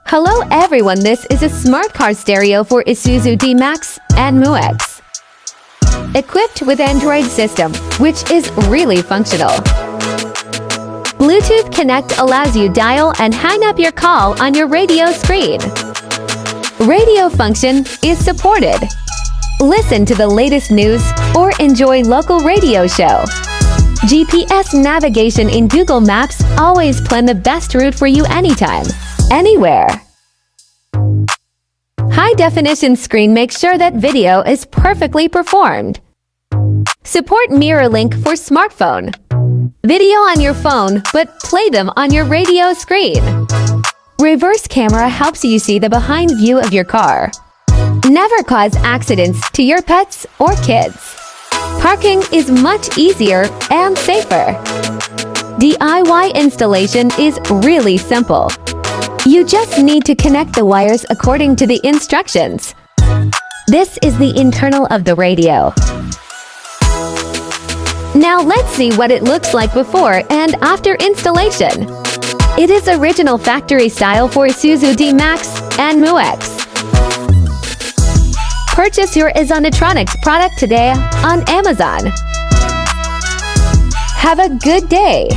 Hello everyone, this is a smart car stereo for Isuzu D-Max and MUX. Equipped with Android system, which is really functional. Bluetooth Connect allows you dial and hang up your call on your radio screen. Radio function is supported. Listen to the latest news or enjoy local radio show. GPS navigation in Google Maps always plan the best route for you anytime, anywhere. High-definition screen makes sure that video is perfectly performed. Support Mirror Link for smartphone. Video on your phone, but play them on your radio screen. Reverse camera helps you see the behind view of your car. Never cause accidents to your pets or kids. Parking is much easier and safer. DIY installation is really simple. You just need to connect the wires according to the instructions. This is the internal of the radio. Now let's see what it looks like before and after installation. It is original factory style for Isuzu D-Max and MUX. Purchase your Ezonetronics product today on Amazon. Have a good day!